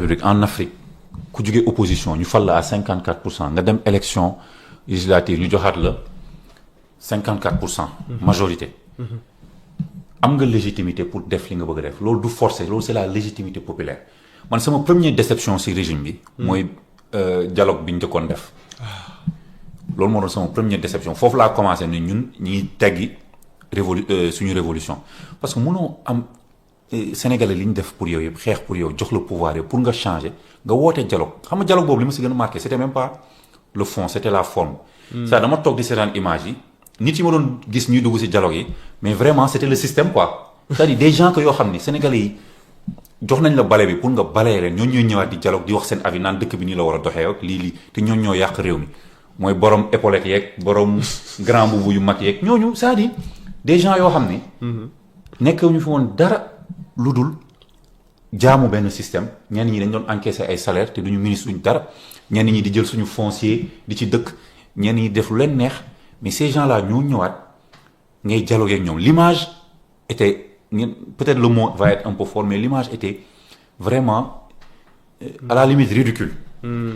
République en Afrique ku jugee opposition ñu fal la à 54% nga dem élection législative ñu joxaat la 54%. majorité. am nga légitimité pour def li nga bëgg a def loolu du forcer loolu c'est la légitimité populaire man sama première déception ci régime bi. mooy dialogue bi ñu njëkkoon def. loolu moo doon sama première déception foofu laa commencé ni ñun ñi ngi teggi suñu révolution parce que mënoo am Sénégalais li ñu def pour yow yëpp xeex pour yow jox la pouvoir yow pour nga changer nga woote dialogue xam nga dialogue boobu li ma si gën a marqué c'était même pas le fond c'était la forme. ça dama toog di seetaan image yi nit yi ma doon gis ñuy dugg si dialogue yi mais vraiment c'était le système quoi c'est-à-dire des gens que yoo xam ni Sénégalais yi jox nañ la bale bi pour nga balee leen ñooñu ñooy ñëwaat di dialogue di wax seen avis naan dëkk bi nii la war a doxee ak lii te ñooñu ñoo yàq réew mi mooy borom épaulette yeeg borom grand boubou yu mag yeeg ñooñu c'est-à-dire des gens yoo xam ni. nekk ñu fi woon dara lu dul jaamu benn système ñenn ñi dañ doon encaisser ay salaire te duñu ministre duñ dara ñenn ñi di jël suñu foncier di ci dëkk ñenn ñi def lu leen neex mais ces gens là ñoo ñëwaat ngay dialoguer ak ñoom l'image était peut-être le mot va être un peu fort mais l'image était vraiment à la limite ridicule.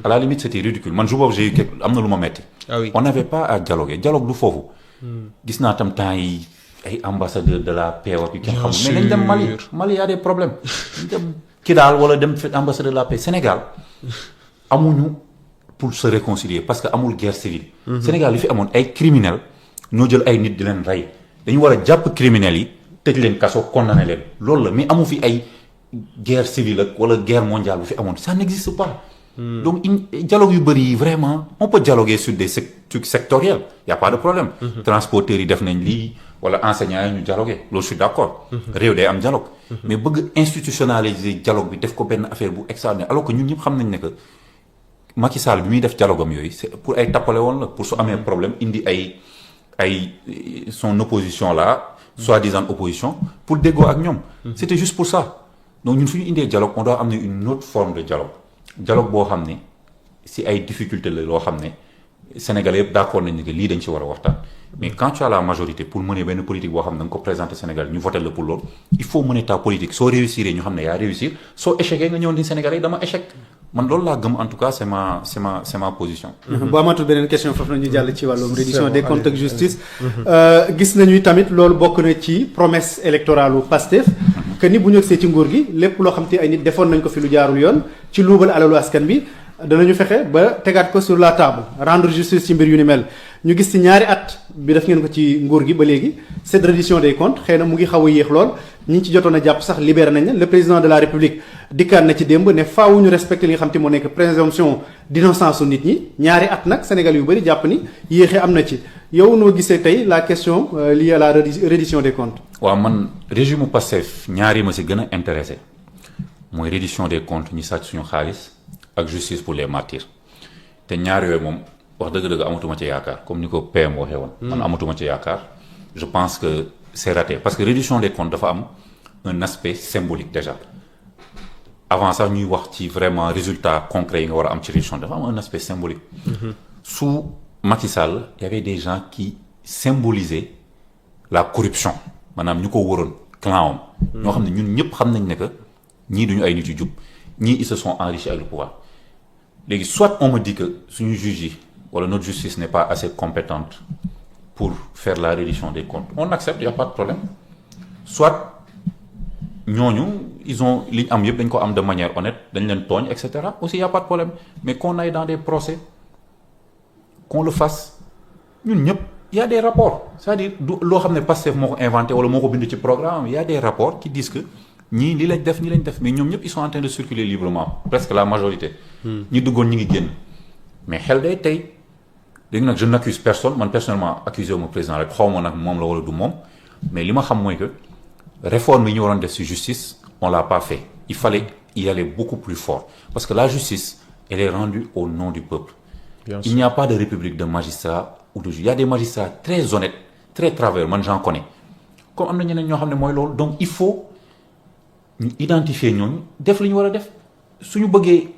à la limite c'était ridicule man jour boobu j'ai eu am na lu ma metti. Ah oui. On n'avait pas à dialoguer dialogue du foofu. gis naa tam temps yi ay ambassadeur de la paix ak yu kenn xamul mais nañ dem Mali y a des problèmes nañ dem Kidal wala dem ambassadeur de la paix Sénégal amuñu pour se réconcilier parce que amul guerre civile. Sénégal li fi amoon ay criminels ñoo jël ay nit di leen rey dañu war a jàpp criminels yi tëj leen kaso condamné leen loolu la mais amu fi ay guerre civile ak wala guerre mondiale bu fi amoon ça n'existe pas. donc dialogue yu bëri yi vraiment on peut dialoguer sur des trucs sectoriels y a pas de problème. transporteurs yi def nañ lii wala enseignants yi ñu dialoguer loolu je suis d'accord. réew day am dialogue. mais bëgg institutionnaliser dialogue bi def ko benn affaire bu extraordinaire alors que ñun ñëpp xam nañ ne que Macky Sall bi muy def dialogue am yooyu c'est pour ay tappale woon la pour su amee problème indi ay son opposition là soi-disant opposition pour déggoo ak ñoom. c'était juste pour ça donc ñun fu ñu indee dialogue on doit amener une autre forme de dialogue boo xam ne si ay difficultés la loo xam ne Sénégalais yëpp d'accord nañ ne que lii dañ ci war a waxtaan mais quand tu as la majorité pour mener benn politique boo xam ne da nga ko présenter Sénégal ñu voté la pour loolu il faut mener ta politique soo réussir ñu xam ne yaa réussir soo échecé nga ñëw ni Sénégalais yi dama échec man loolu laa gëm en tout cas c'est ma position. bu amatul beneen question foofu na ñu jàll ci wàllum reddition des comptes ak justice. gis nañu tamit loolu bokk na ci promesse électorale u Pastef. que ni bu ñu agsee ci nguur gi lépp loo xam te ay nit defoon nañ ko fi lu jaarul yoon ci luubal alalu askan bi danañu fexe ba tegaat ko sur la table rendre justice ci mbir yu ni mel ñu gis ci ñaari at bi def ngeen ko ci nguur gi ba léegi cette reddition des comptes xëy na mu ngi xaw a yéex lool ñi ci jotoon a jàpp sax libéré nañ leen le président de la république dikkaat na ci démb ne faaw ñu respecter li nga xam te moo nekk présomption d'innocence su nit ñi ñaari at nag Sénégal yu bëri jàpp ni yéexee am na ci yow noo gisee tey la question liée à la reddition des comptes. waaw man régime Pastef ñaari ma si gën a intéressé mooy reddition des comptes ñi sàcc suñu xaalis ak justice pour les martyrs te ñaar yooyu moom wax dëgg-dëgg amatuma ci yaakaar comme ni ko PM waxee woon. man amatuma ci yaakaar je pense que c'est raté parce que reddition des comptes dafa am un aspect symbolique déjà avant sax ñuy wax ci vraiment résultat concret yi nga war a am ci reddition dafa am un aspect symbolique. sous Macky Sall y avait des gens qui symbolisaient la corruption maanaam ñu ko wëroon clan am. ñoo xam ne ñun ñëpp xam nañ ne que ñii duñu ay nit yu jub ñii ils se sont enrichis avec le pouvoir léegi soit on me dit que suñu juge yi wala notre justice n'est pas assez compétente pour faire la reddition des comptes on accepte y a pas de problème soit ñooñu ils ont li ñu am yëpp dañ ko am de manière honnête dañ leen tooñ et cetera aussi y a pas de problème mais qu'on aille dans des procès qu'on le fasse ñun ñëpp y a des rapports c'est-à-dire du loo xam ne Pastef moo ko inventé wala moo ko bind ci programme y a des rapports qui disent que ñii li lañ def ñi lañ def mais ñoom ñëpp ils sont en train de circuler librement presque la majorité ñi duggoon ñi ngi génn mais xel day tey léegi nag je n'accuse personne man personnellement accusé wu ma président rek xaw ma nag moom la wala du moom mais li ma xam mooy que réforme yi ñu waroon def ci justice on l'a pas fait il fallait y aller beaucoup plus fort parce que la justice elle est rendue au nom du peuple. Il n'y a pas de république de magistrats ou de juges il y a des magistrats très honnêtes très travailleurs man j'en connais comme am na ñeneen ñoo xam ne mooy loolu donc il faut ñu identifier ñooñu def li ñu war a def suñu bëggee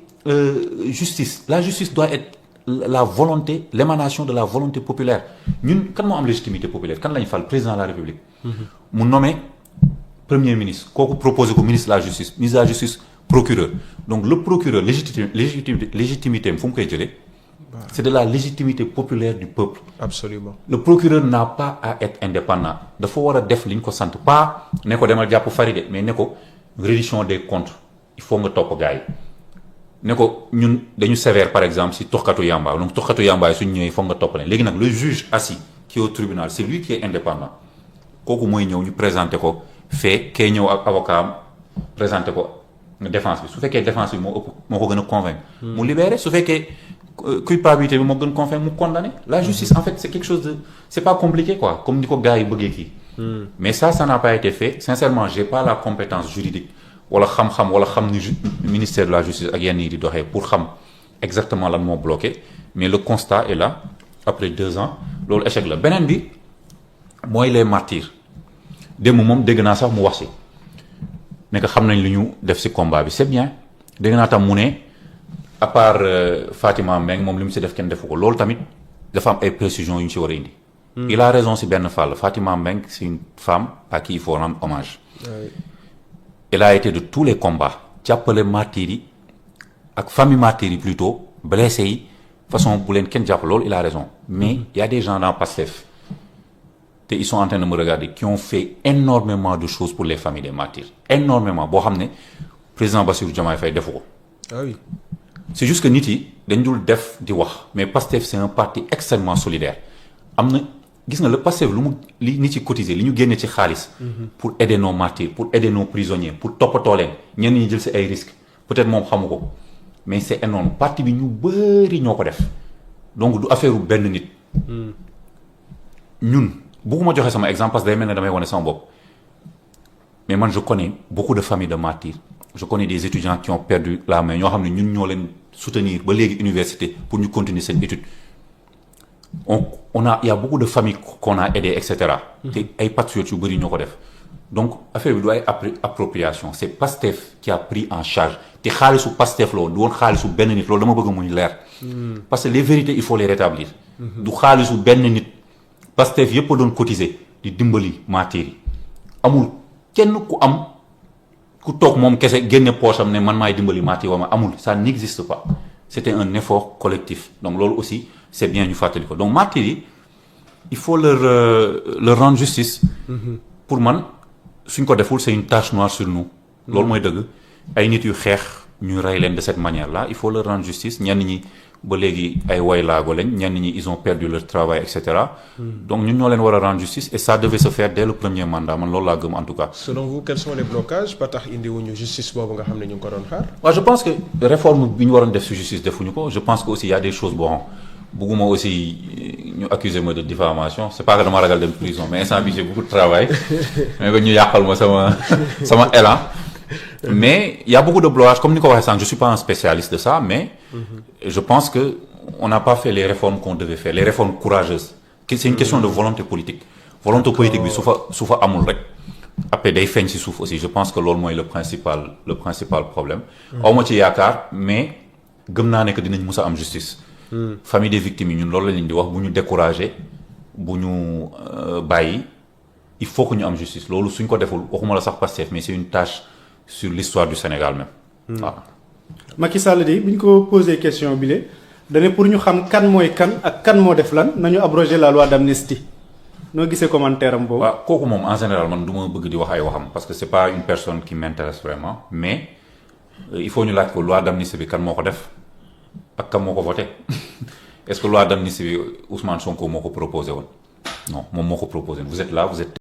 justice la justice doit être la volonté l'émanation de la volonté populaire ñun kan moo am légitimité populaire kan lañu fal président de la république mu nommé premier ministre kooku proposé ko ministre de la justice procureur donc le procureur légitimité am fu mu koy jëlee c'est de la légitimité populaire du peuple. Absolument. Le procureur n'a pas à être indépendant dafa war a def li ñu ko sant pas ne ko demal jàpp Faride mais ne ko reddition des comptes il faut nga topp gars yi ne ko ñun dañu sévère par exemple si toxkatu yamba donc toxkatu yamba yi suñu ñëwee foog nga topp leen léegi nag le juge assis qui est au tribunal c'est lui qui est indépendant kooku mooy ñëw ñu présenté ko fait kay ñëw ak avocat am présenté ko défense bi su fekkee défense bi moo ko gën a convaincre mu libéré su fekkee culpabilité bi moo gën convaincre mu condamné la justice en fait c'est quelque chose de c'est pas compliqué quoi comme ni ko gars yi bëggee kii mais ça n'a pas été fait sincèrement j'ai pas la compétence juridique wala xam-xam wala xam ni ministère de la justice ak yenn yi di doxee pour xam exactement lan moo bloqué mais le constat est là après 2 ans loolu échec la beneen bi mooy les martyrs démb moom dégg naa sax mu wax si ne que xam nañ lu ñu def si combat bi c'est bien dégg naa tam mu ne à part Fatima Mbeng moom li mu si def kenn defu ko loolu tamit dafa am ay précisions yu ñu si war a indi. Il a raison si benn fàll Fatima Mbeng c'est une femme à qui il faut rendre hommage. Oui. Elle a été de tous les combats jàppale martyrs yi ak famille martyrs yi plutôt blessés yi façon bu leen kenn jàpp loolu il a raison mais il y a des gens dans Pastef te ils sont en train de me regarder qui ont fait énormément de choses pour les familles des martyrs énormément boo xam ne président Bassirou Diomaye Faye defu ko. Ah oui. C'est juste que nit yi dañ dul def di wax mais Pastef c'est un parti extrêmement solidaire am na gis nga le Pastef lu mu li nit yi cotiser li ñu génne ci xaalis pour aider nos martyrs pour aider nos prisonniers pour toppatoo leen ñenn ñi jël ci ay risques peut-être moom xamu ko mais c'est énorme parti bi ñu bëri ñoo ko def donc du affaire benn nit ñun bëgguma joxe sama exemple parce que day mel ne damay wane sama bopp mais man je connais beaucoup de familles de martyrs je connais des étudiants qui ont perdu la main ñoo xam ne ñun ñoo leen soutenir ba léegi université pour ñu continuer seen étude il y a beaucoup de familles qu'on a aidé et cetera te ay patriotes yu bëri ñoo ko def donc affaire bi du ay appropriation c'est Pastef qui a pris en charge te xaalisu Pastef la woon du woon xaalisu benn nit loolu dama bëgg muy leer parce que les vérités il faut les rétablir du xaalisu benn nit Pastef yëpp a doon cotiser di dimbali martyrs yi amul kenn ku toog moom kese génne poche am ne man maay dimbali martyrs yi amul ça n'existe pas c'était un effort collectif donc loolu aussi c'est bien ñu fàttali ko donc martyrs yi il faut leur rendre justice pour man suñ ko deful c'est une tache noire sur nous loolu mooy dëgg ay nit yu xeex ñu rey leen de cette manière là il faut leur rendre justice ñenn ñi ba léegi ay waylaago lañ ñenn ñi ils ont perdu leur travail et cetera donc ñun ñoo leen war a rendre justice et ça devait se faire dès le premier mandat man loolu laa gëm en tout cas. Selon vous quels sont les blocages ba tax indiwuñu justice boobu nga xam ne ñu ngi ko doon xaar. waaw je pense que réforme bi ñu waroon def ci justice defuñu ko je pense que aussi il y a des choses bon bëgguma aussi ñu accuser ma de diffamation c'est pas que dama ragal dem prison mais instant bi j'ai beaucoup de travail mais ba ñu yàqal ma sama élan mais il y a beaucoup de blocages comme ni ko waxee sànq je suis pas un spécialiste de ça mais je pense que on n'a pas fait les réformes qu'on devait faire les réformes courageuses c'est une question de volonté politique bi su fa amul rek après day feeñ ci suuf aussi je pense que loolu mooy le principal problème awma ci yaakaar mais gëm naa ne que dinañ mës a am justice famille des victimes yi ñun loolu la leen di wax bu ñu décourager bu ñu bàyyi il faut que ñu am justice loolu suñ ko deful waxuma la sax Pastef mais c'est une tâche sur l'histoire du Sénégal même waaw. Macky Sall di bi ñu ko posé question bi le dane pour ñu xam kan mooy kan ak kan moo def lan nañu abroger la loi d'amnistie noo gisee commentaire am boobu. waaw kooku moom en général man du ma bëgg di wax ay waxam parce que c'est pas une personne qui m'intéresse vraiment mais il faut ñu laaj ko loi d'amnistie bi kan moo ko def ak kan moo ko voté est-ce que loi d'amnistie bi Ousmane Sonko moo ko proposé woon non moom moo ko proposé vous êtes là vous êtes